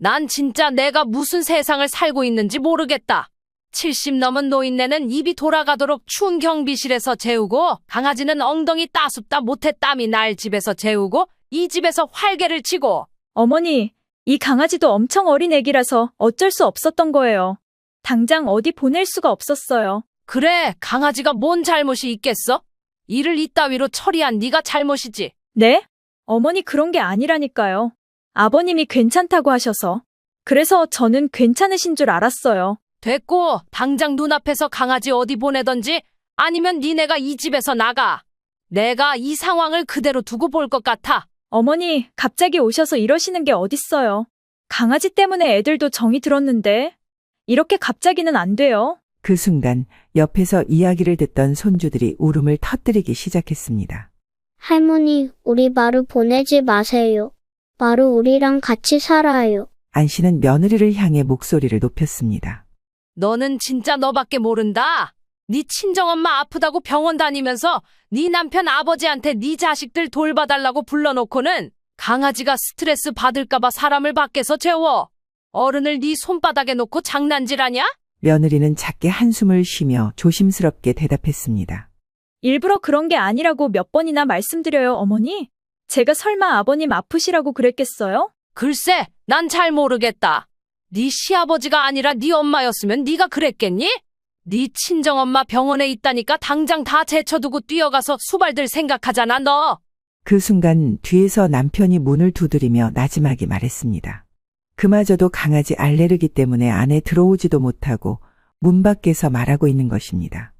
난 진짜 내가 무슨 세상을 살고 있는지 모르겠다. 70 넘은 노인네는 입이 돌아가도록 추운 경비실에서 재우고 강아지는 엉덩이 따숩다 못해 땀이 날 집에서 재우고 이 집에서 활개를 치고. 어머니, 이 강아지도 엄청 어린 애기라서 어쩔 수 없었던 거예요. 당장 어디 보낼 수가 없었어요. 그래, 강아지가 뭔 잘못이 있겠어? 일을 이따위로 처리한 네가 잘못이지. 네? 어머니 그런 게 아니라니까요. 아버님이 괜찮다고 하셔서. 그래서 저는 괜찮으신 줄 알았어요. 됐고, 당장 눈앞에서 강아지 어디 보내던지 아니면 니네가 이 집에서 나가. 내가 이 상황을 그대로 두고 볼 것 같아. 어머니, 갑자기 오셔서 이러시는 게 어딨어요. 강아지 때문에 애들도 정이 들었는데. 이렇게 갑자기는 안 돼요. 그 순간 옆에서 이야기를 듣던 손주들이 울음을 터뜨리기 시작했습니다. 할머니, 우리 마루 보내지 마세요. 마루 우리랑 같이 살아요. 안 씨는 며느리를 향해 목소리를 높였습니다. 너는 진짜 너밖에 모른다. 네 친정엄마 아프다고 병원 다니면서 네 남편 아버지한테 네 자식들 돌봐달라고 불러놓고는 강아지가 스트레스 받을까봐 사람을 밖에서 재워. 어른을 네 손바닥에 놓고 장난질하냐? 며느리는 작게 한숨을 쉬며 조심스럽게 대답했습니다. 일부러 그런 게 아니라고 몇 번이나 말씀드려요, 어머니. 제가 설마 아버님 아프시라고 그랬겠어요? 글쎄, 난 잘 모르겠다. 네 시아버지가 아니라 네 엄마였으면 네가 그랬겠니? 네 친정엄마 병원에 있다니까 당장 다 제쳐두고 뛰어가서 수발들 생각하잖아, 너. 그 순간 뒤에서 남편이 문을 두드리며 나지막이 말했습니다. 그마저도 강아지 알레르기 때문에 안에 들어오지도 못하고 문 밖에서 말하고 있는 것입니다.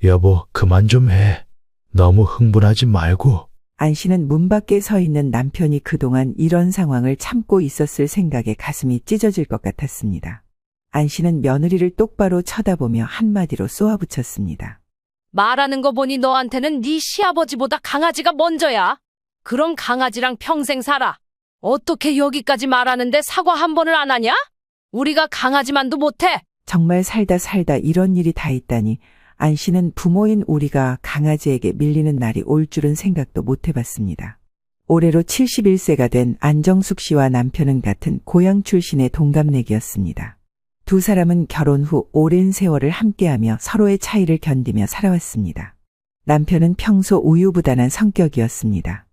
여보, 그만 좀 해. 너무 흥분하지 말고. 안 씨는 문 밖에 서 있는 남편이 그동안 이런 상황을 참고 있었을 생각에 가슴이 찢어질 것 같았습니다. 안 씨는 며느리를 똑바로 쳐다보며 한마디로 쏘아붙였습니다. 말하는 거 보니 너한테는 네 시아버지보다 강아지가 먼저야. 그럼 강아지랑 평생 살아. 어떻게 여기까지 말하는데 사과 한 번을 안 하냐? 우리가 강아지만도 못해. 정말 살다 이런 일이 다 있다니 안 씨는 부모인 우리가 강아지에게 밀리는 날이 올 줄은 생각도 못 해봤습니다. 올해로 71세가 된 안정숙 씨와 남편은 같은 고향 출신의 동갑내기였습니다. 두 사람은 결혼 후 오랜 세월을 함께하며 서로의 차이를 견디며 살아왔습니다. 남편은 평소 우유부단한 성격이었습니다.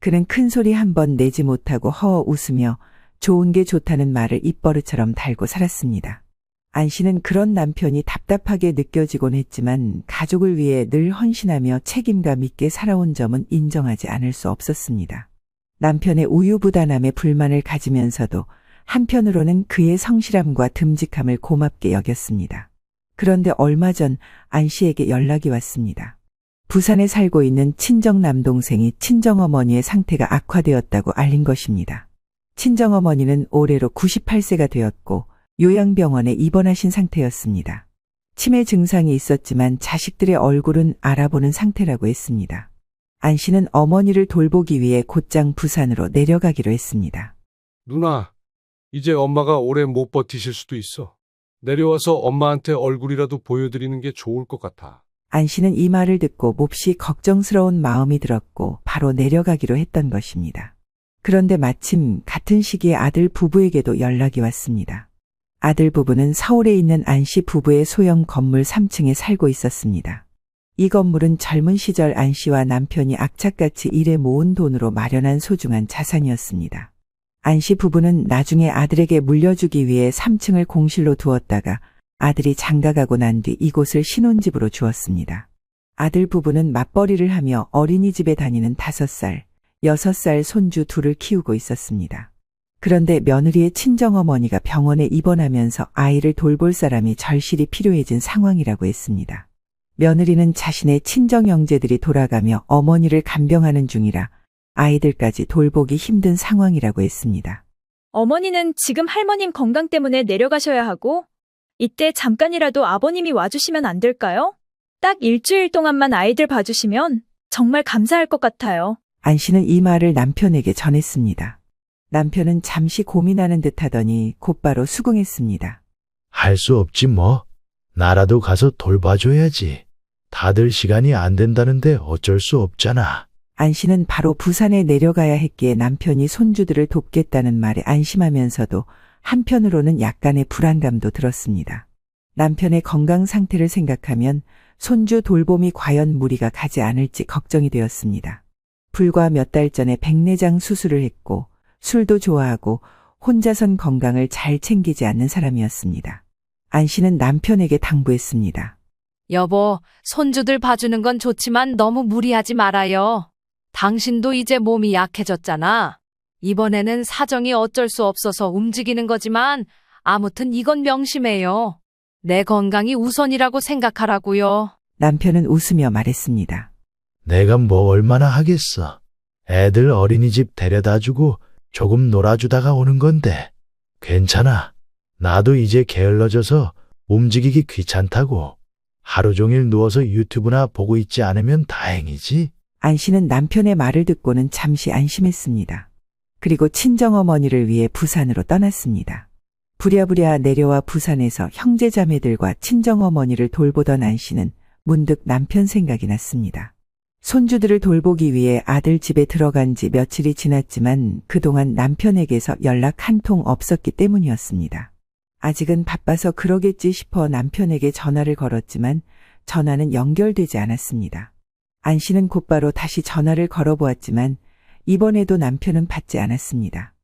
그는 큰 소리 한 번 내지 못하고 허어 웃으며 좋은 게 좋다는 말을 입버릇처럼 달고 살았습니다. 안 씨는 그런 남편이 답답하게 느껴지곤 했지만 가족을 위해 늘 헌신하며 책임감 있게 살아온 점은 인정하지 않을 수 없었습니다. 남편의 우유부단함에 불만을 가지면서도 한편으로는 그의 성실함과 듬직함을 고맙게 여겼습니다. 그런데 얼마 전 안 씨에게 연락이 왔습니다. 부산에 살고 있는 친정 남동생이 친정어머니의 상태가 악화되었다고 알린 것입니다. 친정어머니는 올해로 98세가 되었고 요양병원에 입원하신 상태였습니다. 치매 증상이 있었지만 자식들의 얼굴은 알아보는 상태라고 했습니다. 안 씨는 어머니를 돌보기 위해 곧장 부산으로 내려가기로 했습니다. 누나, 이제 엄마가 오래 못 버티실 수도 있어. 내려와서 엄마한테 얼굴이라도 보여드리는 게 좋을 것 같아. 안 씨는 이 말을 듣고 몹시 걱정스러운 마음이 들었고 바로 내려가기로 했던 것입니다. 그런데 마침 같은 시기에 아들 부부에게도 연락이 왔습니다. 아들 부부는 서울에 있는 안 씨 부부의 소형 건물 3층에 살고 있었습니다. 이 건물은 젊은 시절 안 씨와 남편이 악착같이 일해 모은 돈으로 마련한 소중한 자산이었습니다. 안 씨 부부는 나중에 아들에게 물려주기 위해 3층을 공실로 두었다가 아들이 장가가고 난 뒤 이곳을 신혼집으로 주었습니다. 아들 부부는 맞벌이를 하며 어린이집에 다니는 5살, 6살 손주 둘을 키우고 있었습니다. 그런데 며느리의 친정어머니가 병원에 입원하면서 아이를 돌볼 사람이 절실히 필요해진 상황이라고 했습니다. 며느리는 자신의 친정 형제들이 돌아가며 어머니를 간병하는 중이라 아이들까지 돌보기 힘든 상황이라고 했습니다. 어머니는 지금 할머님 건강 때문에 내려가셔야 하고 이때 잠깐이라도 아버님이 와주시면 안 될까요? 딱 일주일 동안만 아이들 봐주시면 정말 감사할 것 같아요. 안 씨는 이 말을 남편에게 전했습니다. 남편은 잠시 고민하는 듯 하더니 곧바로 수긍했습니다. 할 수 없지 뭐. 나라도 가서 돌봐줘야지. 다들 시간이 안 된다는데 어쩔 수 없잖아. 안 씨는 바로 부산에 내려가야 했기에 남편이 손주들을 돕겠다는 말에 안심하면서도 한편으로는 약간의 불안감도 들었습니다. 남편의 건강 상태를 생각하면 손주 돌봄이 과연 무리가 가지 않을지 걱정이 되었습니다. 불과 몇 달 전에 백내장 수술을 했고 술도 좋아하고 혼자선 건강을 잘 챙기지 않는 사람이었습니다. 안 씨는 남편에게 당부했습니다. 여보, 손주들 봐주는 건 좋지만 너무 무리하지 말아요. 당신도 이제 몸이 약해졌잖아. 이번에는 사정이 어쩔 수 없어서 움직이는 거지만 아무튼 이건 명심해요. 내 건강이 우선이라고 생각하라고요. 남편은 웃으며 말했습니다. 내가 뭐 얼마나 하겠어. 애들 어린이집 데려다주고 조금 놀아주다가 오는 건데. 괜찮아. 나도 이제 게을러져서 움직이기 귀찮다고. 하루 종일 누워서 유튜브나 보고 있지 않으면 다행이지. 안 씨는 남편의 말을 듣고는 잠시 안심했습니다. 그리고 친정어머니를 위해 부산으로 떠났습니다. 부랴부랴 내려와 부산에서 형제자매들과 친정어머니를 돌보던 안 씨는 문득 남편 생각이 났습니다. 손주들을 돌보기 위해 아들 집에 들어간 지 며칠이 지났지만 그동안 남편에게서 연락 한 통 없었기 때문이었습니다. 아직은 바빠서 그러겠지 싶어 남편에게 전화를 걸었지만 전화는 연결되지 않았습니다. 안 씨는 곧바로 다시 전화를 걸어보았지만 이번에도 남편은 받지 않았습니다.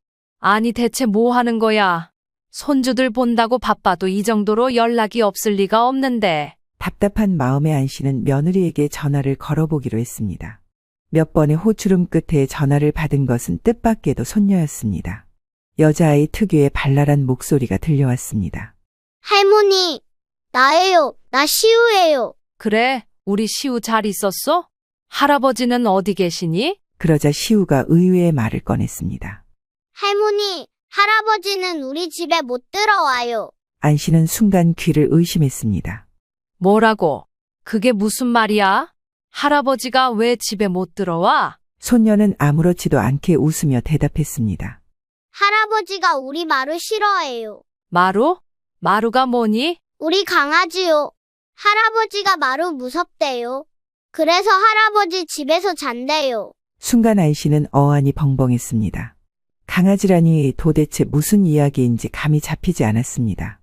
아니 대체 뭐 하는 거야? 손주들 본다고 바빠도 이 정도로 연락이 없을 리가 없는데. 답답한 마음에 안 씨는 며느리에게 전화를 걸어보기로 했습니다. 몇 번의 호출음 끝에 전화를 받은 것은 뜻밖에도 손녀였습니다. 여자아이 특유의 발랄한 목소리가 들려왔습니다. 할머니, 나예요. 나 시우예요. 그래, 우리 시우 잘 있었어? 할아버지는 어디 계시니? 그러자 시우가 의외의 말을 꺼냈습니다. 할머니, 할아버지는 우리 집에 못 들어와요. 안 씨는 순간 귀를 의심했습니다. 뭐라고? 그게 무슨 말이야? 할아버지가 왜 집에 못 들어와? 손녀는 아무렇지도 않게 웃으며 대답했습니다. 할아버지가 우리 마루 싫어해요. 마루? 마루가 뭐니? 우리 강아지요. 할아버지가 마루 무섭대요. 그래서 할아버지 집에서 잔대요. 순간 안 씨는 어안이 벙벙했습니다. 강아지라니 도대체 무슨 이야기인지 감이 잡히지 않았습니다.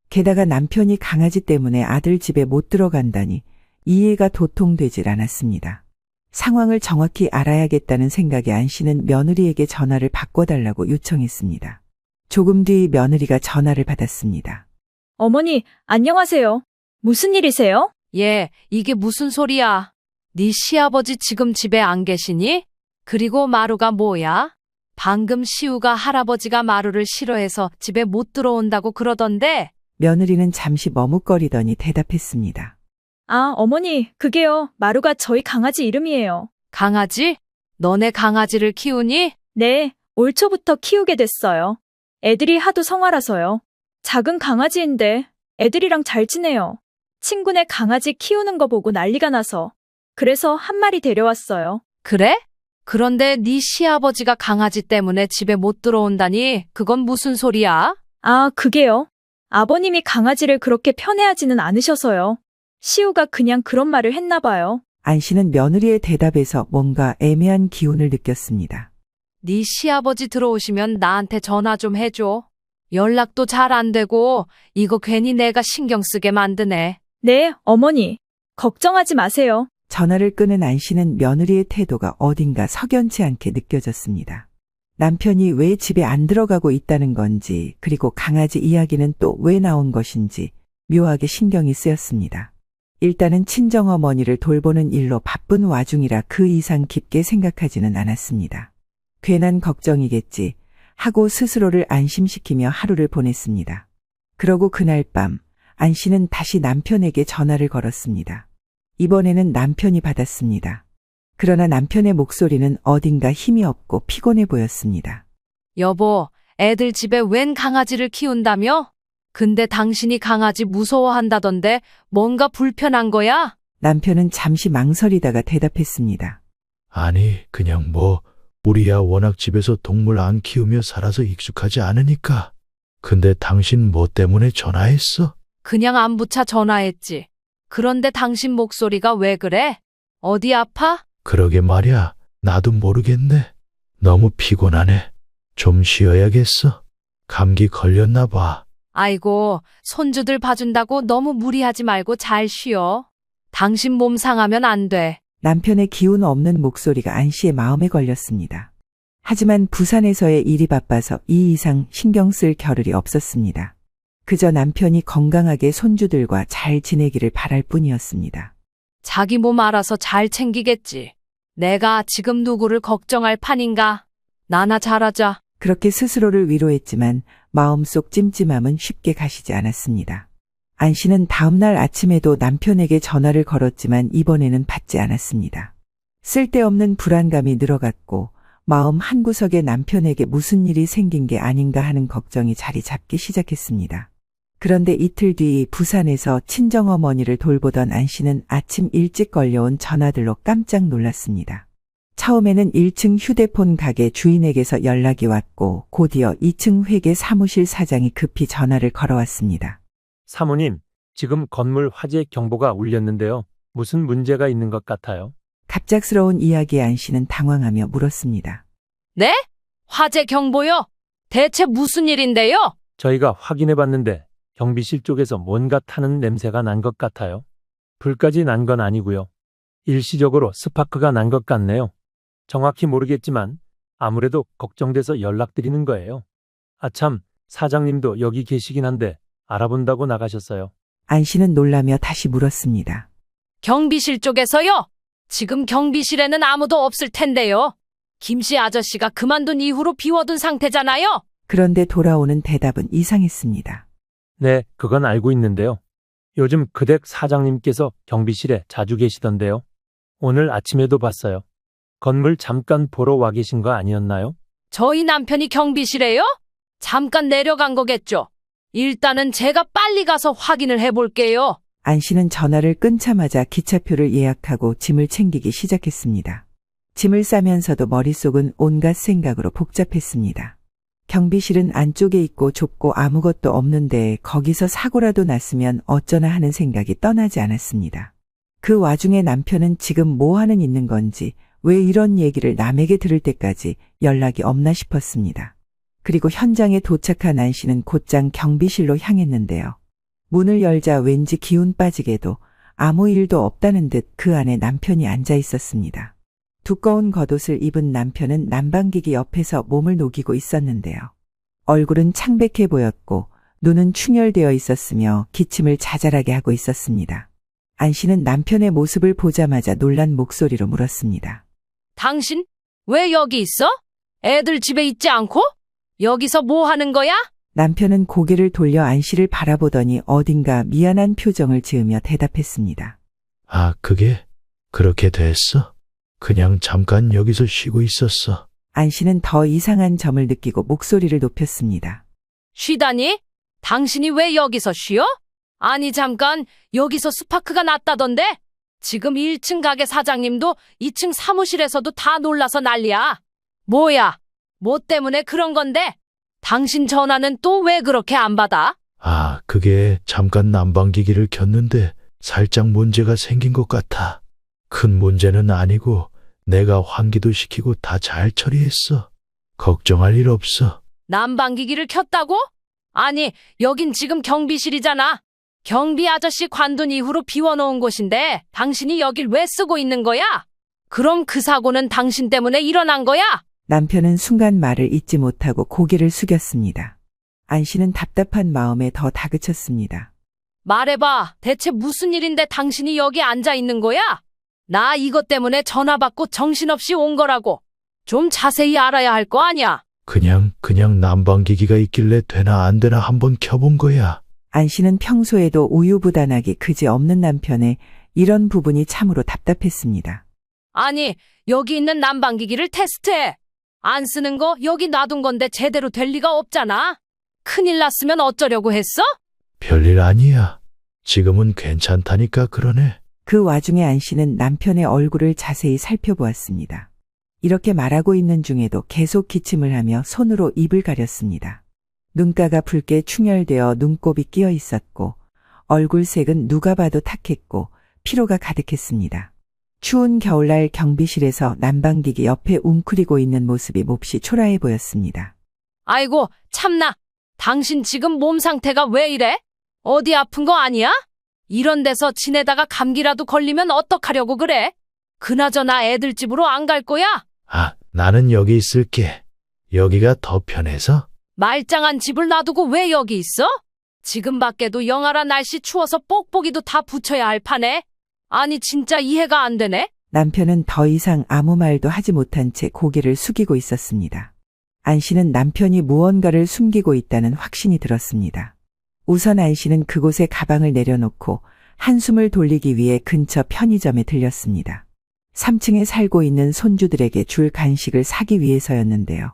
게다가 남편이 강아지 때문에 아들 집에 못 들어간다니 이해가 도통되질 않았습니다. 상황을 정확히 알아야겠다는 생각에 안 씨는 며느리에게 전화를 바꿔달라고 요청했습니다. 조금 뒤 며느리가 전화를 받았습니다. 어머니, 안녕하세요. 무슨 일이세요? 얘, 이게 무슨 소리야? 네 시아버지 지금 집에 안 계시니? 그리고 마루가 뭐야? 방금 시우가 할아버지가 마루를 싫어해서 집에 못 들어온다고 그러던데? 며느리는 잠시 머뭇거리더니 대답했습니다. 아, 어머니, 그게요. 마루가 저희 강아지 이름이에요. 강아지? 너네 강아지를 키우니? 네, 올 초부터 키우게 됐어요. 애들이 하도 성화라서요. 작은 강아지인데 애들이랑 잘 지내요. 친구네 강아지 키우는 거 보고 난리가 나서. 그래서 한 마리 데려왔어요. 그래? 그런데 네 시아버지가 강아지 때문에 집에 못 들어온다니 그건 무슨 소리야? 아, 그게요. 아버님이 강아지를 그렇게 편애하지는 않으셔서요. 시우가 그냥 그런 말을 했나 봐요. 안 씨는 며느리의 대답에서 뭔가 애매한 기운을 느꼈습니다. 네 시아버지 들어오시면 나한테 전화 좀 해줘. 연락도 잘 안 되고 이거 괜히 내가 신경 쓰게 만드네. 네, 어머니. 걱정하지 마세요. 전화를 끄는 안 씨는 며느리의 태도가 어딘가 석연치 않게 느껴졌습니다. 남편이 왜 집에 안 들어가고 있다는 건지, 그리고 강아지 이야기는 또 왜 나온 것인지 묘하게 신경이 쓰였습니다. 일단은 친정어머니를 돌보는 일로 바쁜 와중이라 그 이상 깊게 생각하지는 않았습니다. 괜한 걱정이겠지 하고 스스로를 안심시키며 하루를 보냈습니다. 그러고 그날 밤 안 씨는 다시 남편에게 전화를 걸었습니다. 이번에는 남편이 받았습니다. 그러나 남편의 목소리는 어딘가 힘이 없고 피곤해 보였습니다. 여보, 애들 집에 웬 강아지를 키운다며? 근데 당신이 강아지 무서워한다던데 뭔가 불편한 거야? 남편은 잠시 망설이다가 대답했습니다. 아니, 그냥 우리야 워낙 집에서 동물 안 키우며 살아서 익숙하지 않으니까. 근데 당신 뭐 때문에 전화했어? 그냥 안부차 전화했지. 그런데 당신 목소리가 왜 그래? 어디 아파? 그러게 말이야. 나도 모르겠네. 너무 피곤하네. 좀 쉬어야겠어. 감기 걸렸나 봐. 아이고, 손주들 봐준다고 너무 무리하지 말고 잘 쉬어. 당신 몸 상하면 안 돼. 남편의 기운 없는 목소리가 안 씨의 마음에 걸렸습니다. 하지만 부산에서의 일이 바빠서 이 이상 신경 쓸 겨를이 없었습니다. 그저 남편이 건강하게 손주들과 잘 지내기를 바랄 뿐이었습니다. 자기 몸 알아서 잘 챙기겠지. 내가 지금 누구를 걱정할 판인가? 나나 잘하자. 그렇게 스스로를 위로했지만 마음속 찜찜함은 쉽게 가시지 않았습니다. 안 씨는 다음날 아침에도 남편에게 전화를 걸었지만 이번에는 받지 않았습니다. 쓸데없는 불안감이 늘어갔고 마음 한구석에 남편에게 무슨 일이 생긴 게 아닌가 하는 걱정이 자리 잡기 시작했습니다. 그런데 이틀 뒤 부산에서 친정어머니를 돌보던 안 씨는 아침 일찍 걸려온 전화들로 깜짝 놀랐습니다. 처음에는 1층 휴대폰 가게 주인에게서 연락이 왔고 곧이어 2층 회계 사무실 사장이 급히 전화를 걸어왔습니다. 사모님, 지금 건물 화재 경보가 울렸는데요. 무슨 문제가 있는 것 같아요? 갑작스러운 이야기에 안 씨는 당황하며 물었습니다. 네? 화재 경보요? 대체 무슨 일인데요? 저희가 확인해 봤는데 경비실 쪽에서 뭔가 타는 냄새가 난 것 같아요. 불까지 난 건 아니고요. 일시적으로 스파크가 난 것 같네요. 정확히 모르겠지만 아무래도 걱정돼서 연락드리는 거예요. 아참, 사장님도 여기 계시긴 한데 알아본다고 나가셨어요. 안 씨는 놀라며 다시 물었습니다. 경비실 쪽에서요? 지금 경비실에는 아무도 없을 텐데요. 김씨 아저씨가 그만둔 이후로 비워둔 상태잖아요. 그런데 돌아오는 대답은 이상했습니다. 네, 그건 알고 있는데요. 요즘 그댁 사장님께서 경비실에 자주 계시던데요. 오늘 아침에도 봤어요. 건물 잠깐 보러 와 계신 거 아니었나요? 저희 남편이 경비실에요? 잠깐 내려간 거겠죠. 일단은 제가 빨리 가서 확인을 해볼게요. 안 씨는 전화를 끊자마자 기차표를 예약하고 짐을 챙기기 시작했습니다. 짐을 싸면서도 머릿속은 온갖 생각으로 복잡했습니다. 경비실은 안쪽에 있고 좁고 아무것도 없는데 거기서 사고라도 났으면 어쩌나 하는 생각이 떠나지 않았습니다. 그 와중에 남편은 지금 뭐 하는 있는 건지 왜 이런 얘기를 남에게 들을 때까지 연락이 없나 싶었습니다. 그리고 현장에 도착한 안 씨는 곧장 경비실로 향했는데요. 문을 열자 왠지 기운 빠지게도 아무 일도 없다는 듯 그 안에 남편이 앉아 있었습니다. 두꺼운 겉옷을 입은 남편은 난방기기 옆에서 몸을 녹이고 있었는데요. 얼굴은 창백해 보였고 눈은 충혈되어 있었으며 기침을 자잘하게 하고 있었습니다. 안 씨는 남편의 모습을 보자마자 놀란 목소리로 물었습니다. 당신 왜 여기 있어? 애들 집에 있지 않고? 여기서 뭐 하는 거야? 남편은 고개를 돌려 안 씨를 바라보더니 어딘가 미안한 표정을 지으며 대답했습니다. 아, 그게 그렇게 됐어? 그냥 잠깐 여기서 쉬고 있었어. 안 씨는 더 이상한 점을 느끼고 목소리를 높였습니다. 쉬다니? 당신이 왜 여기서 쉬어? 아니 잠깐 여기서 스파크가 났다던데? 지금 1층 가게 사장님도 2층 사무실에서도 다 놀라서 난리야. 뭐야? 뭐 때문에 그런 건데? 당신 전화는 또 왜 그렇게 안 받아? 아, 그게 잠깐 난방기기를 켰는데 살짝 문제가 생긴 것 같아. 큰 문제는 아니고 내가 환기도 시키고 다 잘 처리했어. 걱정할 일 없어. 난방기기를 켰다고? 아니, 여긴 지금 경비실이잖아. 경비 아저씨 관둔 이후로 비워놓은 곳인데 당신이 여길 왜 쓰고 있는 거야? 그럼 그 사고는 당신 때문에 일어난 거야? 남편은 순간 말을 잇지 못하고 고개를 숙였습니다. 안 씨는 답답한 마음에 더 다그쳤습니다. 말해봐. 대체 무슨 일인데 당신이 여기 앉아 있는 거야? 나 이것 때문에 전화 받고 정신없이 온 거라고. 좀 자세히 알아야 할 거 아니야. 그냥 난방기기가 있길래 되나 안 되나 한번 켜본 거야. 안 씨는 평소에도 우유부단하기 그지없는 남편의 이런 부분이 참으로 답답했습니다. 아니, 여기 있는 난방기기를 테스트해. 안 쓰는 거 여기 놔둔 건데 제대로 될 리가 없잖아. 큰일 났으면 어쩌려고 했어? 별일 아니야. 지금은 괜찮다니까 그러네. 그 와중에 안 씨는 남편의 얼굴을 자세히 살펴보았습니다. 이렇게 말하고 있는 중에도 계속 기침을 하며 손으로 입을 가렸습니다. 눈가가 붉게 충혈되어 눈곱이 끼어 있었고 얼굴색은 누가 봐도 탁했고 피로가 가득했습니다. 추운 겨울날 경비실에서 난방기기 옆에 웅크리고 있는 모습이 몹시 초라해 보였습니다. 아이고, 참나. 당신 지금 몸 상태가 왜 이래? 어디 아픈 거 아니야? 이런 데서 지내다가 감기라도 걸리면 어떡하려고 그래? 그나저나 애들 집으로 안 갈 거야? 아, 나는 여기 있을게. 여기가 더 편해서? 말짱한 집을 놔두고 왜 여기 있어? 지금 밖에도 영하라 날씨 추워서 뽁뽁이도 다 붙여야 할 판에. 아니 진짜 이해가 안 되네. 남편은 더 이상 아무 말도 하지 못한 채 고개를 숙이고 있었습니다. 안 씨는 남편이 무언가를 숨기고 있다는 확신이 들었습니다. 우선 안 씨는 그곳에 가방을 내려놓고 한숨을 돌리기 위해 근처 편의점에 들렸습니다. 3층에 살고 있는 손주들에게 줄 간식을 사기 위해서였는데요.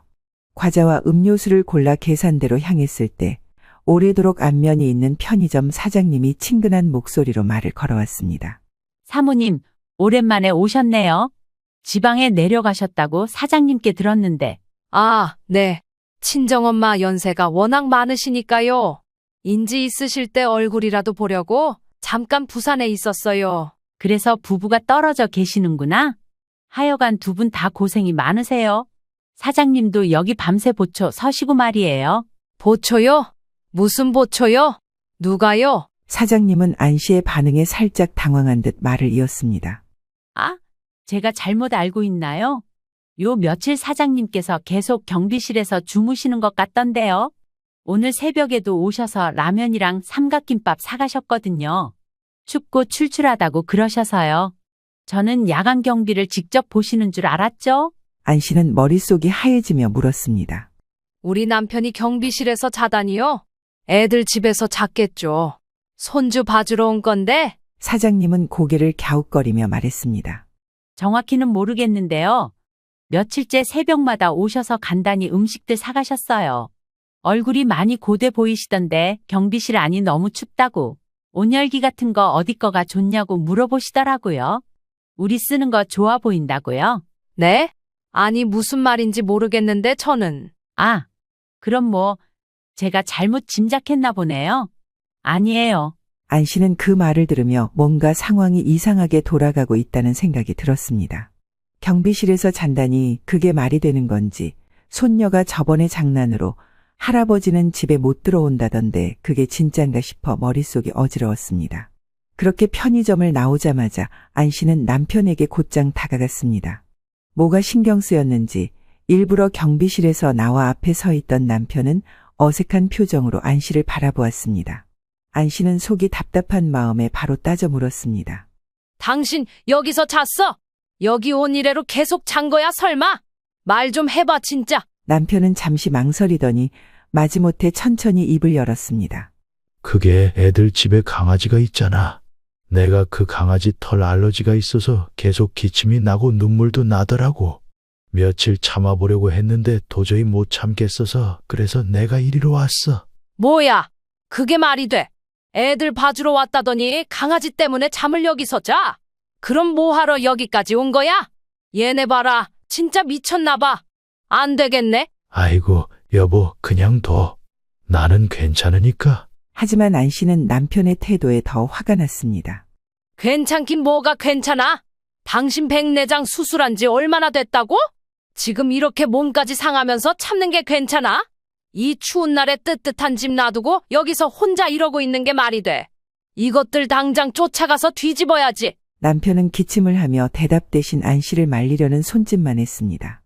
과자와 음료수를 골라 계산대로 향했을 때 오래도록 안면이 있는 편의점 사장님이 친근한 목소리로 말을 걸어왔습니다. 사모님, 오랜만에 오셨네요. 지방에 내려가셨다고 사장님께 들었는데. 아, 네. 친정엄마 연세가 워낙 많으시니까요. 인지 있으실 때 얼굴이라도 보려고 잠깐 부산에 있었어요. 그래서 부부가 떨어져 계시는구나. 하여간 두 분 다 고생이 많으세요. 사장님도 여기 밤새 보초 서시고 말이에요. 보초요? 무슨 보초요? 누가요? 사장님은 안 씨의 반응에 살짝 당황한 듯 말을 이었습니다. 아, 제가 잘못 알고 있나요? 요 며칠 사장님께서 계속 경비실에서 주무시는 것 같던데요. 오늘 새벽에도 오셔서 라면이랑 삼각김밥 사가셨거든요. 춥고 출출하다고 그러셔서요. 저는 야간 경비를 직접 보시는 줄 알았죠? 안 씨는 머릿속이 하얘지며 물었습니다. 우리 남편이 경비실에서 자다니요? 애들 집에서 잤겠죠. 손주 봐주러 온 건데. 사장님은 고개를 갸웃거리며 말했습니다. 정확히는 모르겠는데요. 며칠째 새벽마다 오셔서 간단히 음식들 사가셨어요. 얼굴이 많이 고돼 보이시던데 경비실 안이 너무 춥다고 온열기 같은 거 어디 거가 좋냐고 물어보시더라고요. 우리 쓰는 거 좋아 보인다고요. 네? 아니 무슨 말인지 모르겠는데 저는. 아, 그럼 뭐 제가 잘못 짐작했나 보네요. 아니에요. 안 씨는 그 말을 들으며 뭔가 상황이 이상하게 돌아가고 있다는 생각이 들었습니다. 경비실에서 잔다니 그게 말이 되는 건지, 손녀가 저번에 장난으로 할아버지는 집에 못 들어온다던데 그게 진짠가 싶어 머릿속이 어지러웠습니다. 그렇게 편의점을 나오자마자 안 씨는 남편에게 곧장 다가갔습니다. 뭐가 신경 쓰였는지 일부러 경비실에서 나와 앞에 서 있던 남편은 어색한 표정으로 안 씨를 바라보았습니다. 안 씨는 속이 답답한 마음에 바로 따져 물었습니다. 당신 여기서 잤어? 여기 온 이래로 계속 잔 거야 설마? 말 좀 해봐 진짜. 남편은 잠시 망설이더니 마지못해 천천히 입을 열었습니다. 그게 애들 집에 강아지가 있잖아. 내가 그 강아지 털 알러지가 있어서 계속 기침이 나고 눈물도 나더라고. 며칠 참아보려고 했는데 도저히 못 참겠어서 그래서 내가 이리로 왔어. 뭐야? 그게 말이 돼? 애들 봐주러 왔다더니 강아지 때문에 잠을 여기서 자? 그럼 뭐하러 여기까지 온 거야? 얘네 봐라. 진짜 미쳤나 봐. 안 되겠네. 아이고, 여보, 그냥 둬. 나는 괜찮으니까. 하지만 안 씨는 남편의 태도에 더 화가 났습니다. 괜찮긴 뭐가 괜찮아? 당신 백내장 수술한 지 얼마나 됐다고? 지금 이렇게 몸까지 상하면서 참는 게 괜찮아? 이 추운 날에 뜨뜻한 집 놔두고 여기서 혼자 이러고 있는 게 말이 돼. 이것들 당장 쫓아가서 뒤집어야지. 남편은 기침을 하며 대답 대신 안 씨를 말리려는 손짓만 했습니다.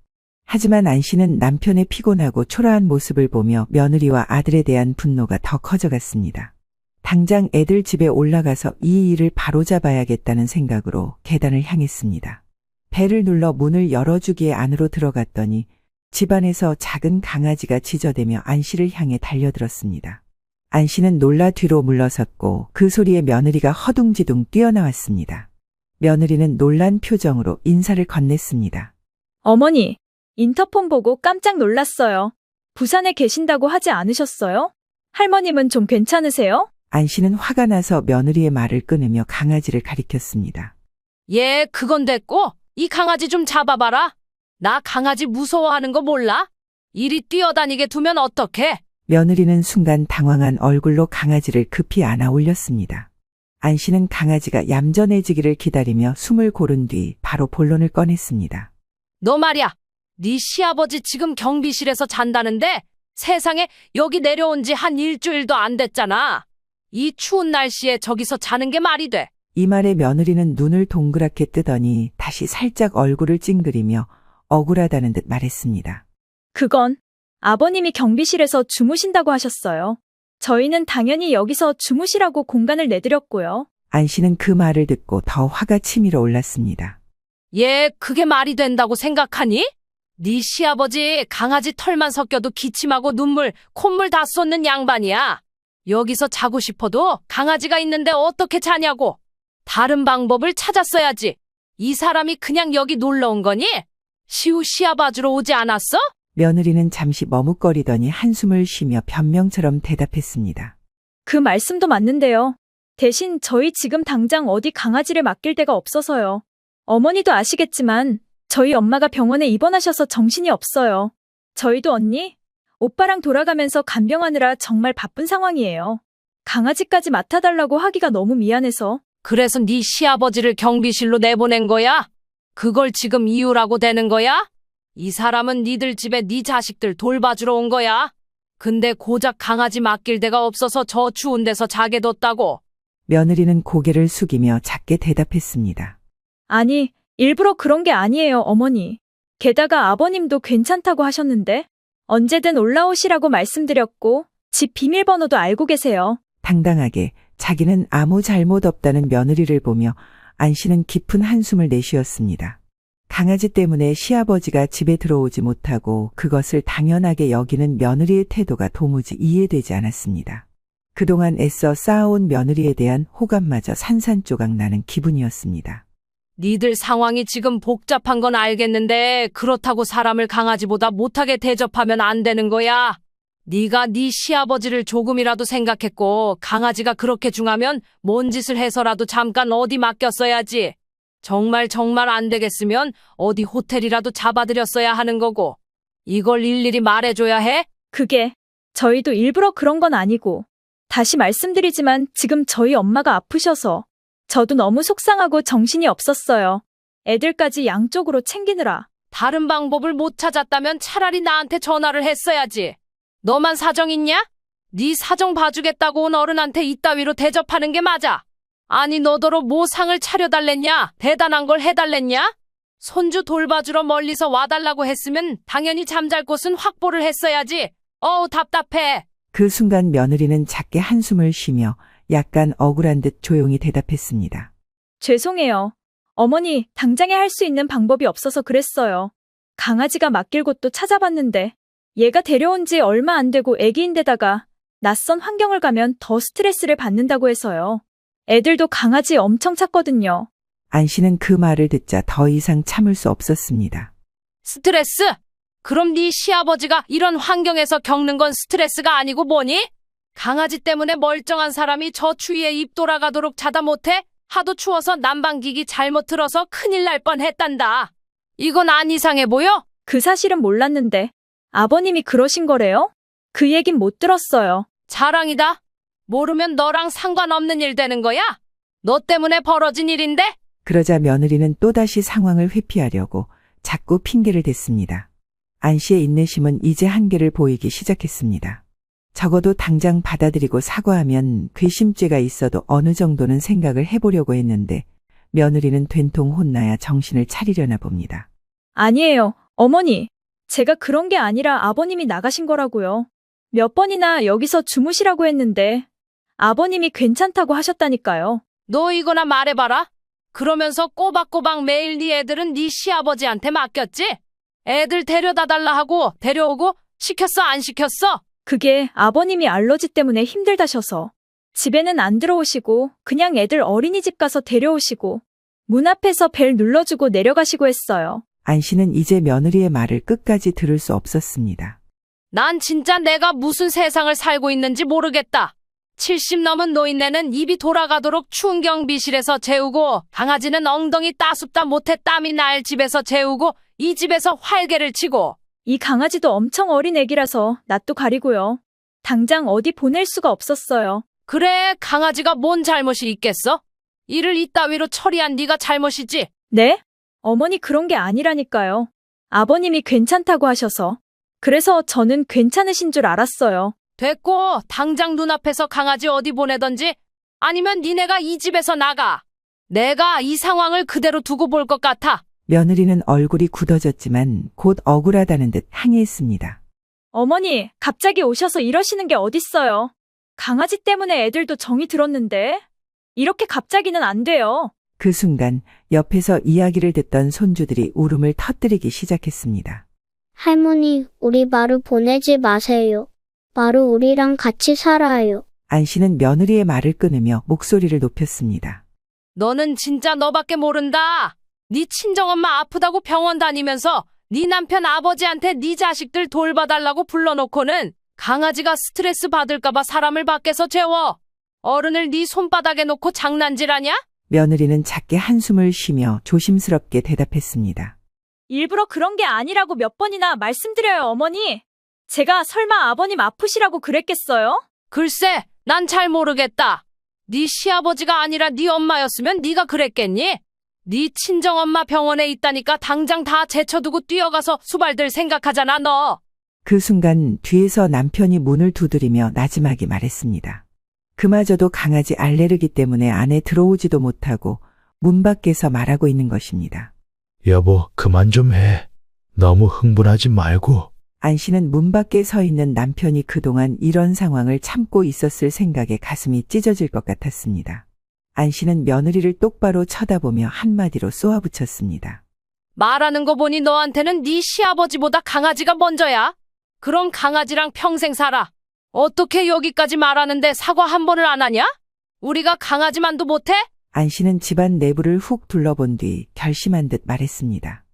하지만 안 씨는 남편의 피곤하고 초라한 모습을 보며 며느리와 아들에 대한 분노가 더 커져갔습니다. 당장 애들 집에 올라가서 이 일을 바로잡아야겠다는 생각으로 계단을 향했습니다. 벨을 눌러 문을 열어주기에 안으로 들어갔더니 집안에서 작은 강아지가 짖어대며 안 씨를 향해 달려들었습니다. 안 씨는 놀라 뒤로 물러섰고 그 소리에 며느리가 허둥지둥 뛰어나왔습니다. 며느리는 놀란 표정으로 인사를 건넸습니다. 어머니, 인터폰 보고 깜짝 놀랐어요. 부산에 계신다고 하지 않으셨어요? 할머님은 좀 괜찮으세요? 안 씨는 화가 나서 며느리의 말을 끊으며 강아지를 가리켰습니다. 예, 그건 됐고 이 강아지 좀 잡아봐라. 나 강아지 무서워하는 거 몰라? 이리 뛰어다니게 두면 어떡해? 며느리는 순간 당황한 얼굴로 강아지를 급히 안아 올렸습니다. 안 씨는 강아지가 얌전해지기를 기다리며 숨을 고른 뒤 바로 본론을 꺼냈습니다. 너 말이야. 네 시아버지 지금 경비실에서 잔다는데 세상에 여기 내려온 지 한 일주일도 안 됐잖아. 이 추운 날씨에 저기서 자는 게 말이 돼. 이 말에 며느리는 눈을 동그랗게 뜨더니 다시 살짝 얼굴을 찡그리며 억울하다는 듯 말했습니다. 그건 아버님이 경비실에서 주무신다고 하셨어요. 저희는 당연히 여기서 주무시라고 공간을 내드렸고요. 안 씨는 그 말을 듣고 더 화가 치밀어 올랐습니다. 얘 그게 말이 된다고 생각하니? 네 시아버지 강아지 털만 섞여도 기침하고 눈물, 콧물 다 쏟는 양반이야. 여기서 자고 싶어도 강아지가 있는데 어떻게 자냐고. 다른 방법을 찾았어야지. 이 사람이 그냥 여기 놀러 온 거니? 시우 시아 봐주러 오지 않았어? 며느리는 잠시 머뭇거리더니 한숨을 쉬며 변명처럼 대답했습니다. 그 말씀도 맞는데요. 대신 저희 지금 당장 어디 강아지를 맡길 데가 없어서요. 어머니도 아시겠지만 저희 엄마가 병원에 입원하셔서 정신이 없어요. 저희도 언니, 오빠랑 돌아가면서 간병하느라 정말 바쁜 상황이에요. 강아지까지 맡아달라고 하기가 너무 미안해서. 그래서 네 시아버지를 경비실로 내보낸 거야? 그걸 지금 이유라고 되는 거야? 이 사람은 니들 집에 네 자식들 돌봐주러 온 거야. 근데 고작 강아지 맡길 데가 없어서 저 추운 데서 자게 뒀다고. 며느리는 고개를 숙이며 작게 대답했습니다. 아니, 일부러 그런 게 아니에요, 어머니. 게다가 아버님도 괜찮다고 하셨는데 언제든 올라오시라고 말씀드렸고 집 비밀번호도 알고 계세요. 당당하게 자기는 아무 잘못 없다는 며느리를 보며 안 씨는 깊은 한숨을 내쉬었습니다. 강아지 때문에 시아버지가 집에 들어오지 못하고 그것을 당연하게 여기는 며느리의 태도가 도무지 이해되지 않았습니다. 그동안 애써 쌓아온 며느리에 대한 호감마저 산산조각 나는 기분이었습니다. 니들 상황이 지금 복잡한 건 알겠는데 그렇다고 사람을 강아지보다 못하게 대접하면 안 되는 거야. 네가 네 시아버지를 조금이라도 생각했고 강아지가 그렇게 중하면 뭔 짓을 해서라도 잠깐 어디 맡겼어야지. 정말 안 되겠으면 어디 호텔이라도 잡아드렸어야 하는 거고. 이걸 일일이 말해줘야 해? 그게 저희도 일부러 그런 건 아니고 다시 말씀드리지만 지금 저희 엄마가 아프셔서 저도 너무 속상하고 정신이 없었어요. 애들까지 양쪽으로 챙기느라. 다른 방법을 못 찾았다면 차라리 나한테 전화를 했어야지. 너만 사정 있냐? 네 사정 봐주겠다고 온 어른한테 이따위로 대접하는 게 맞아. 아니 너더러 뭐 상을 차려달랬냐? 대단한 걸 해달랬냐? 손주 돌봐주러 멀리서 와달라고 했으면 당연히 잠잘 곳은 확보를 했어야지. 어우 답답해. 그 순간 며느리는 작게 한숨을 쉬며 약간 억울한 듯 조용히 대답했습니다. 죄송해요. 어머니, 당장에 할 수 있는 방법이 없어서 그랬어요. 강아지가 맡길 곳도 찾아봤는데 얘가 데려온 지 얼마 안 되고 애기인데다가 낯선 환경을 가면 더 스트레스를 받는다고 해서요. 애들도 강아지 엄청 찾거든요. 안 씨는 그 말을 듣자 더 이상 참을 수 없었습니다. 스트레스? 그럼 네 시아버지가 이런 환경에서 겪는 건 스트레스가 아니고 뭐니? 강아지 때문에 멀쩡한 사람이 저 추위에 입 돌아가도록 자다 못해? 하도 추워서 난방기기 잘못 틀어서 큰일 날 뻔했단다. 이건 안 이상해 보여? 그 사실은 몰랐는데 아버님이 그러신 거래요? 그 얘긴 못 들었어요. 자랑이다. 모르면 너랑 상관없는 일 되는 거야? 너 때문에 벌어진 일인데? 그러자 며느리는 또다시 상황을 회피하려고 자꾸 핑계를 댔습니다. 안 씨의 인내심은 이제 한계를 보이기 시작했습니다. 적어도 당장 받아들이고 사과하면 괘씸죄가 있어도 어느 정도는 생각을 해보려고 했는데 며느리는 된통 혼나야 정신을 차리려나 봅니다. 아니에요, 어머니. 제가 그런 게 아니라 아버님이 나가신 거라고요. 몇 번이나 여기서 주무시라고 했는데 아버님이 괜찮다고 하셨다니까요. 너 이거나 말해봐라. 그러면서 꼬박꼬박 매일 네 애들은 네 시아버지한테 맡겼지? 애들 데려다 달라 하고 데려오고 시켰어 안 시켰어? 그게 아버님이 알러지 때문에 힘들다셔서 집에는 안 들어오시고 그냥 애들 어린이집 가서 데려오시고 문 앞에서 벨 눌러주고 내려가시고 했어요. 안 씨는 이제 며느리의 말을 끝까지 들을 수 없었습니다. 난 진짜 내가 무슨 세상을 살고 있는지 모르겠다. 70 넘은 노인네는 입이 돌아가도록 추운 경비실에서 재우고 강아지는 엉덩이 따숩다 못해 땀이 날 집에서 재우고 이 집에서 활개를 치고. 이 강아지도 엄청 어린 애기라서 낯도 가리고요. 당장 어디 보낼 수가 없었어요. 그래 강아지가 뭔 잘못이 있겠어? 일을 이따위로 처리한 네가 잘못이지. 네? 어머니 그런 게 아니라니까요. 아버님이 괜찮다고 하셔서. 그래서 저는 괜찮으신 줄 알았어요. 됐고, 당장 눈앞에서 강아지 어디 보내던지, 아니면 니네가 이 집에서 나가. 내가 이 상황을 그대로 두고 볼 것 같아. 며느리는 얼굴이 굳어졌지만 곧 억울하다는 듯 항의했습니다. 어머니, 갑자기 오셔서 이러시는 게 어딨어요. 강아지 때문에 애들도 정이 들었는데. 이렇게 갑자기는 안 돼요. 그 순간 옆에서 이야기를 듣던 손주들이 울음을 터뜨리기 시작했습니다. 할머니, 우리 마루 보내지 마세요. 마루 우리랑 같이 살아요. 안 씨는 며느리의 말을 끊으며 목소리를 높였습니다. 너는 진짜 너밖에 모른다. 네 친정엄마 아프다고 병원 다니면서 네 남편 아버지한테 네 자식들 돌봐달라고 불러놓고는 강아지가 스트레스 받을까봐 사람을 밖에서 재워. 어른을 네 손바닥에 놓고 장난질하냐? 며느리는 작게 한숨을 쉬며 조심스럽게 대답했습니다. 일부러 그런 게 아니라고 몇 번이나 말씀드려요, 어머니. 제가 설마 아버님 아프시라고 그랬겠어요? 글쎄, 난 잘 모르겠다. 네 시아버지가 아니라 네 엄마였으면 네가 그랬겠니? 네 친정엄마 병원에 있다니까 당장 다 제쳐두고 뛰어가서 수발들 생각하잖아, 너. 그 순간 뒤에서 남편이 문을 두드리며 나지막이 말했습니다. 그마저도 강아지 알레르기 때문에 안에 들어오지도 못하고 문 밖에서 말하고 있는 것입니다. 여보, 그만 좀 해. 너무 흥분하지 말고. 안 씨는 문 밖에 서 있는 남편이 그동안 이런 상황을 참고 있었을 생각에 가슴이 찢어질 것 같았습니다. 안 씨는 며느리를 똑바로 쳐다보며 한마디로 쏘아붙였습니다. 말하는 거 보니 너한테는 네 시아버지보다 강아지가 먼저야. 그럼 강아지랑 평생 살아. 어떻게 여기까지 말하는데 사과 한 번을 안 하냐? 우리가 강아지만도 못해? 안 씨는 집안 내부를 훅 둘러본 뒤 결심한 듯 말했습니다.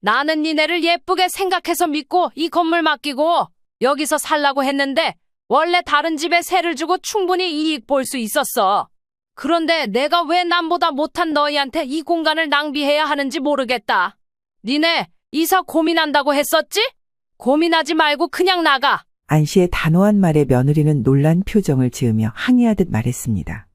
나는 니네를 예쁘게 생각해서 믿고 이 건물 맡기고 여기서 살라고 했는데 원래 다른 집에 세를 주고 충분히 이익 볼 수 있었어. 그런데 내가 왜 남보다 못한 너희한테 이 공간을 낭비해야 하는지 모르겠다. 니네 이사 고민한다고 했었지? 고민하지 말고 그냥 나가. 안 씨의 단호한 말에 며느리는 놀란 표정을 지으며 항의하듯 말했습니다.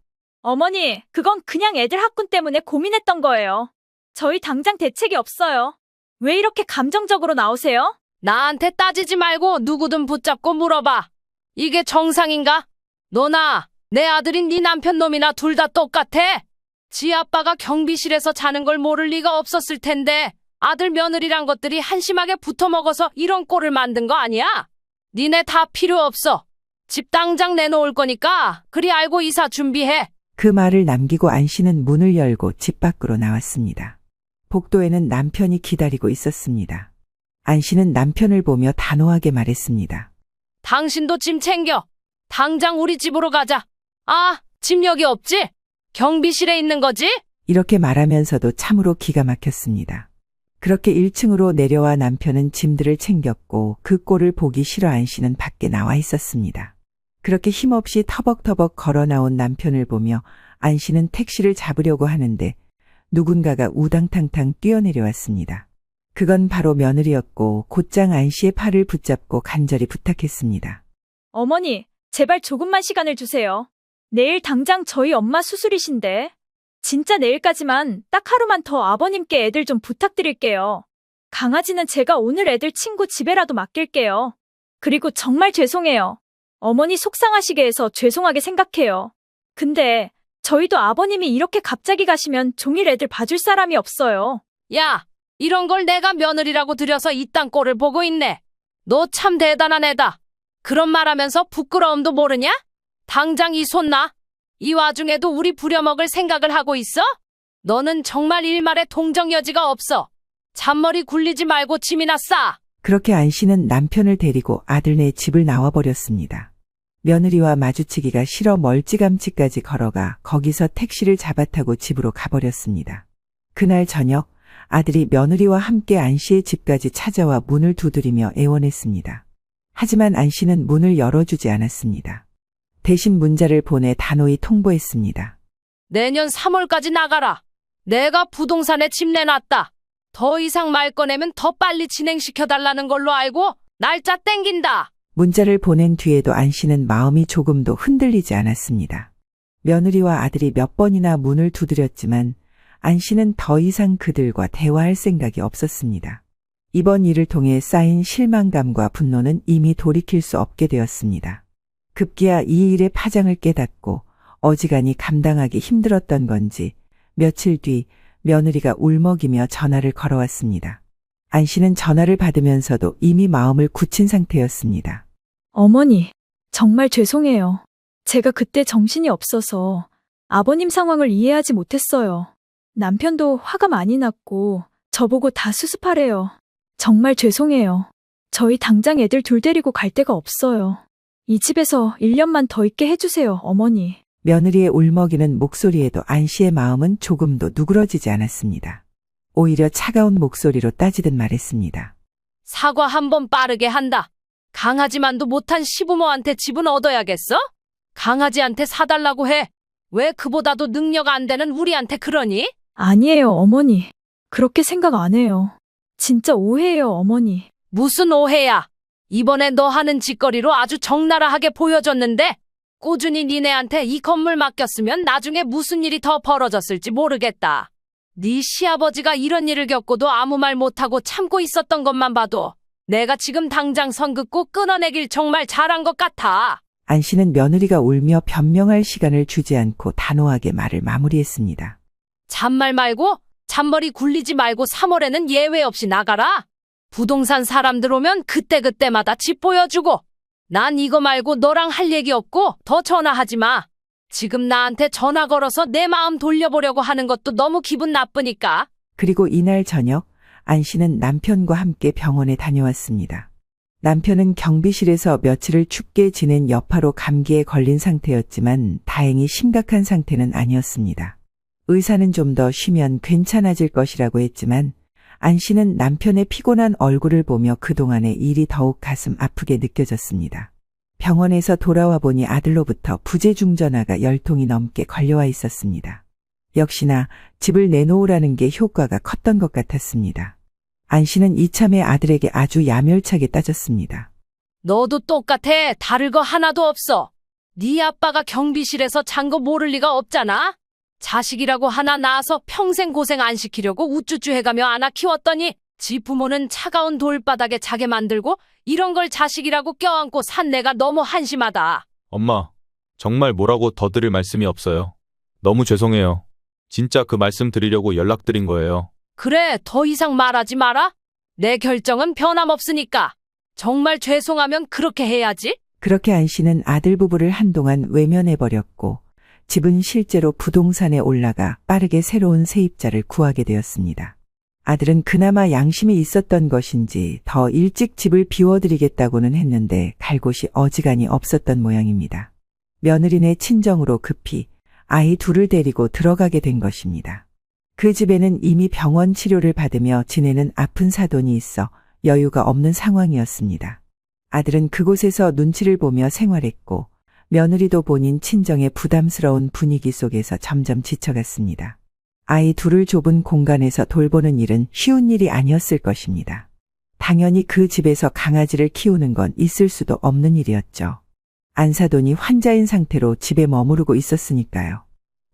어머니, 그건 그냥 애들 학군 때문에 고민했던 거예요. 저희 당장 대책이 없어요. 왜 이렇게 감정적으로 나오세요? 나한테 따지지 말고 누구든 붙잡고 물어봐. 이게 정상인가? 너나 내 아들인 네 남편 놈이나 둘 다 똑같아. 지 아빠가 경비실에서 자는 걸 모를 리가 없었을 텐데 아들 며느리란 것들이 한심하게 붙어먹어서 이런 꼴을 만든 거 아니야? 니네 다 필요 없어. 집 당장 내놓을 거니까 그리 알고 이사 준비해. 그 말을 남기고 안 씨는 문을 열고 집 밖으로 나왔습니다. 복도에는 남편이 기다리고 있었습니다. 안 씨는 남편을 보며 단호하게 말했습니다. 당신도 짐 챙겨. 당장 우리 집으로 가자. 아, 짐 여기 없지? 경비실에 있는 거지? 이렇게 말하면서도 참으로 기가 막혔습니다. 그렇게 1층으로 내려와 남편은 짐들을 챙겼고 그 꼴을 보기 싫어 안 씨는 밖에 나와 있었습니다. 그렇게 힘없이 터벅터벅 걸어 나온 남편을 보며 안 씨는 택시를 잡으려고 하는데 누군가가 우당탕탕 뛰어내려왔습니다. 그건 바로 며느리였고 곧장 안 씨의 팔을 붙잡고 간절히 부탁했습니다. 어머니, 제발 조금만 시간을 주세요. 내일 당장 저희 엄마 수술이신데. 진짜 내일까지만 딱 하루만 더 아버님께 애들 좀 부탁드릴게요. 강아지는 제가 오늘 애들 친구 집에라도 맡길게요. 그리고 정말 죄송해요. 어머니 속상하시게 해서 죄송하게 생각해요. 근데 저희도 아버님이 이렇게 갑자기 가시면 종일 애들 봐줄 사람이 없어요. 야, 이런 걸 내가 며느리라고 들여서 이딴 꼴을 보고 있네. 너 참 대단한 애다. 그런 말하면서 부끄러움도 모르냐? 당장 이 손 놔. 이 와중에도 우리 부려먹을 생각을 하고 있어? 너는 정말 일말의 동정 여지가 없어. 잔머리 굴리지 말고 짐이나 싸. 그렇게 안 씨는 남편을 데리고 아들네 집을 나와버렸습니다. 며느리와 마주치기가 싫어 멀찌감치까지 걸어가 거기서 택시를 잡아타고 집으로 가버렸습니다. 그날 저녁 아들이 며느리와 함께 안 씨의 집까지 찾아와 문을 두드리며 애원했습니다. 하지만 안 씨는 문을 열어주지 않았습니다. 대신 문자를 보내 단호히 통보했습니다. 내년 3월까지 나가라. 내가 부동산에 집 내놨다. 더 이상 말 꺼내면 더 빨리 진행시켜달라는 걸로 알고 날짜 땡긴다. 문자를 보낸 뒤에도 안 씨는 마음이 조금도 흔들리지 않았습니다. 며느리와 아들이 몇 번이나 문을 두드렸지만 안 씨는 더 이상 그들과 대화할 생각이 없었습니다. 이번 일을 통해 쌓인 실망감과 분노는 이미 돌이킬 수 없게 되었습니다. 급기야 이 일의 파장을 깨닫고 어지간히 감당하기 힘들었던 건지 며칠 뒤 며느리가 울먹이며 전화를 걸어왔습니다. 안 씨는 전화를 받으면서도 이미 마음을 굳힌 상태였습니다. 어머니, 정말 죄송해요. 제가 그때 정신이 없어서 아버님 상황을 이해하지 못했어요. 남편도 화가 많이 났고 저보고 다 수습하래요. 정말 죄송해요. 저희 당장 애들 둘 데리고 갈 데가 없어요. 이 집에서 1년만 더 있게 해주세요, 어머니. 며느리의 울먹이는 목소리에도 안 씨의 마음은 조금도 누그러지지 않았습니다. 오히려 차가운 목소리로 따지듯 말했습니다. 사과 한 번 빠르게 한다. 강아지만도 못한 시부모한테 집은 얻어야겠어? 강아지한테 사달라고 해. 왜 그보다도 능력 안 되는 우리한테 그러니? 아니에요, 어머니. 그렇게 생각 안 해요. 진짜 오해예요, 어머니. 무슨 오해야. 이번에 너 하는 짓거리로 아주 적나라하게 보여줬는데 꾸준히 니네한테 이 건물 맡겼으면 나중에 무슨 일이 더 벌어졌을지 모르겠다. 네 시아버지가 이런 일을 겪고도 아무 말 못하고 참고 있었던 것만 봐도 내가 지금 당장 선 긋고 끊어내길 정말 잘한 것 같아. 안 씨는 며느리가 울며 변명할 시간을 주지 않고 단호하게 말을 마무리했습니다. 잔말 말고 잔머리 굴리지 말고 3월에는 예외 없이 나가라. 부동산 사람들 오면 그때그때마다 집 보여주고 난 이거 말고 너랑 할 얘기 없고 더 전화하지 마. 지금 나한테 전화 걸어서 내 마음 돌려보려고 하는 것도 너무 기분 나쁘니까. 그리고 이날 저녁 안 씨는 남편과 함께 병원에 다녀왔습니다. 남편은 경비실에서 며칠을 춥게 지낸 여파로 감기에 걸린 상태였지만 다행히 심각한 상태는 아니었습니다. 의사는 좀 더 쉬면 괜찮아질 것이라고 했지만 안 씨는 남편의 피곤한 얼굴을 보며 그동안의 일이 더욱 가슴 아프게 느껴졌습니다. 병원에서 돌아와 보니 아들로부터 부재중 전화가 10통이 넘게 걸려와 있었습니다. 역시나 집을 내놓으라는 게 효과가 컸던 것 같았습니다. 안 씨는 이참에 아들에게 아주 야멸차게 따졌습니다. 너도 똑같아. 다를 거 하나도 없어. 네 아빠가 경비실에서 잔 거 모를 리가 없잖아. 자식이라고 하나 낳아서 평생 고생 안 시키려고 우쭈쭈 해가며 안아 키웠더니 지 부모는 차가운 돌바닥에 자게 만들고 이런 걸 자식이라고 껴안고 산 내가 너무 한심하다. 엄마, 정말 뭐라고 더 드릴 말씀이 없어요. 너무 죄송해요. 진짜 그 말씀 드리려고 연락드린 거예요. 그래, 더 이상 말하지 마라. 내 결정은 변함없으니까. 정말 죄송하면 그렇게 해야지. 그렇게 안 씨는 아들 부부를 한동안 외면해버렸고 집은 실제로 부동산에 올라가 빠르게 새로운 세입자를 구하게 되었습니다. 아들은 그나마 양심이 있었던 것인지 더 일찍 집을 비워드리겠다고는 했는데 갈 곳이 어지간히 없었던 모양입니다. 며느리네 친정으로 급히 아이 둘을 데리고 들어가게 된 것입니다. 그 집에는 이미 병원 치료를 받으며 지내는 아픈 사돈이 있어 여유가 없는 상황이었습니다. 아들은 그곳에서 눈치를 보며 생활했고 며느리도 본인 친정의 부담스러운 분위기 속에서 점점 지쳐갔습니다. 아이 둘을 좁은 공간에서 돌보는 일은 쉬운 일이 아니었을 것입니다. 당연히 그 집에서 강아지를 키우는 건 있을 수도 없는 일이었죠. 안사돈이 환자인 상태로 집에 머무르고 있었으니까요.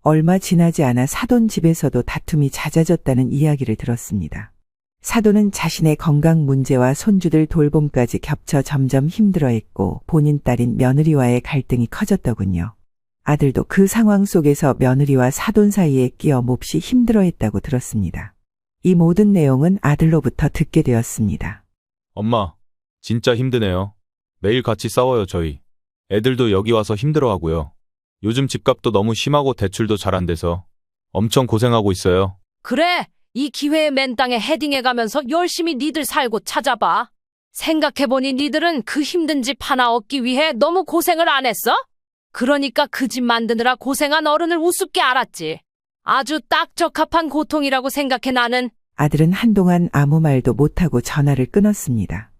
얼마 지나지 않아 사돈 집에서도 다툼이 잦아졌다는 이야기를 들었습니다. 사돈은 자신의 건강 문제와 손주들 돌봄까지 겹쳐 점점 힘들어했고 본인 딸인 며느리와의 갈등이 커졌더군요. 아들도 그 상황 속에서 며느리와 사돈 사이에 끼어 몹시 힘들어했다고 들었습니다. 이 모든 내용은 아들로부터 듣게 되었습니다. 엄마, 진짜 힘드네요. 매일 같이 싸워요, 저희. 애들도 여기 와서 힘들어하고요. 요즘 집값도 너무 심하고 대출도 잘 안 돼서 엄청 고생하고 있어요. 그래, 이 기회에 맨 땅에 헤딩해가면서 열심히 니들 살고 찾아봐. 생각해보니 니들은 그 힘든 집 하나 얻기 위해 너무 고생을 안 했어? 그러니까 그 집 만드느라 고생한 어른을 우습게 알았지. 아주 딱 적합한 고통이라고 생각해 나는. 아들은 한동안 아무 말도 못하고 전화를 끊었습니다.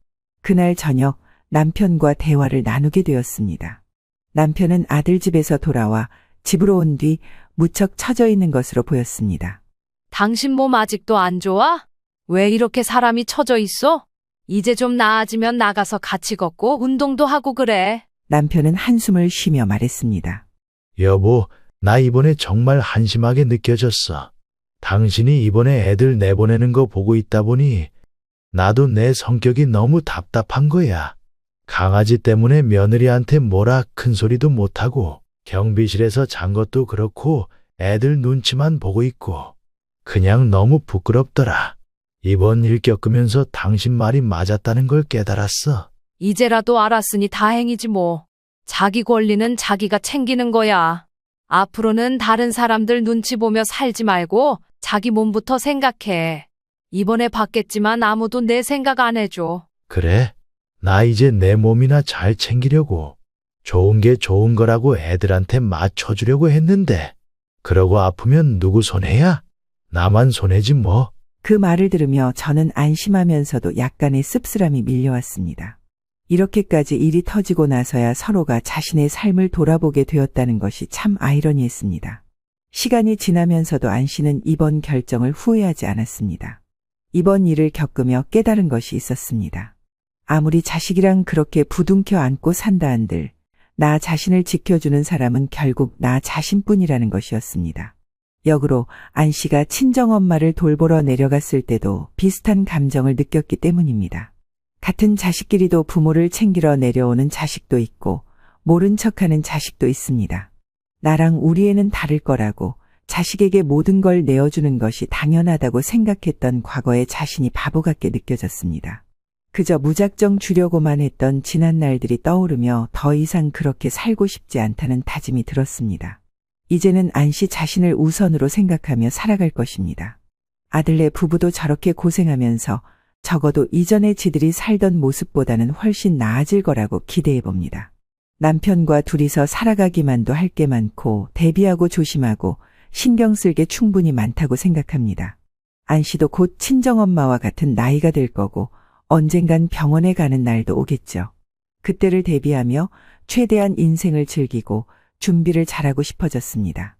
그날 저녁 남편과 대화를 나누게 되었습니다. 남편은 아들 집에서 돌아와 집으로 온 뒤 무척 처져 있는 것으로 보였습니다. 당신 몸 아직도 안 좋아? 왜 이렇게 사람이 처져 있어? 이제 좀 나아지면 나가서 같이 걷고 운동도 하고 그래. 남편은 한숨을 쉬며 말했습니다. 여보, 나 이번에 정말 한심하게 느껴졌어. 당신이 이번에 애들 내보내는 거 보고 있다 보니 나도 내 성격이 너무 답답한 거야. 강아지 때문에 며느리한테 뭐라 큰 소리도 못하고 경비실에서 잔 것도 그렇고 애들 눈치만 보고 있고 그냥 너무 부끄럽더라. 이번 일 겪으면서 당신 말이 맞았다는 걸 깨달았어. 이제라도 알았으니 다행이지 뭐. 자기 권리는 자기가 챙기는 거야. 앞으로는 다른 사람들 눈치 보며 살지 말고 자기 몸부터 생각해. 이번에 받겠지만 아무도 내 생각 안 해줘. 그래? 나 이제 내 몸이나 잘 챙기려고 좋은 게 좋은 거라고 애들한테 맞춰주려고 했는데 그러고 아프면 누구 손해야? 나만 손해지 뭐. 그 말을 들으며 저는 안심하면서도 약간의 씁쓸함이 밀려왔습니다. 이렇게까지 일이 터지고 나서야 서로가 자신의 삶을 돌아보게 되었다는 것이 참 아이러니했습니다. 시간이 지나면서도 안 씨는 이번 결정을 후회하지 않았습니다. 이번 일을 겪으며 깨달은 것이 있었습니다. 아무리 자식이랑 그렇게 부둥켜 안고 산다 한들 나 자신을 지켜주는 사람은 결국 나 자신뿐이라는 것이었습니다. 역으로 안 씨가 친정엄마를 돌보러 내려갔을 때도 비슷한 감정을 느꼈기 때문입니다. 같은 자식끼리도 부모를 챙기러 내려오는 자식도 있고 모른 척하는 자식도 있습니다. 나랑 우리 애는 다를 거라고 자식에게 모든 걸 내어주는 것이 당연하다고 생각했던 과거의 자신이 바보 같게 느껴졌습니다. 그저 무작정 주려고만 했던 지난 날들이 떠오르며 더 이상 그렇게 살고 싶지 않다는 다짐이 들었습니다. 이제는 안 씨 자신을 우선으로 생각하며 살아갈 것입니다. 아들네 부부도 저렇게 고생하면서 적어도 이전에 지들이 살던 모습보다는 훨씬 나아질 거라고 기대해 봅니다. 남편과 둘이서 살아가기만도 할 게 많고 대비하고 조심하고 신경 쓸 게 충분히 많다고 생각합니다. 안 씨도 곧 친정엄마와 같은 나이가 될 거고 언젠간 병원에 가는 날도 오겠죠. 그때를 대비하며 최대한 인생을 즐기고 준비를 잘하고 싶어졌습니다.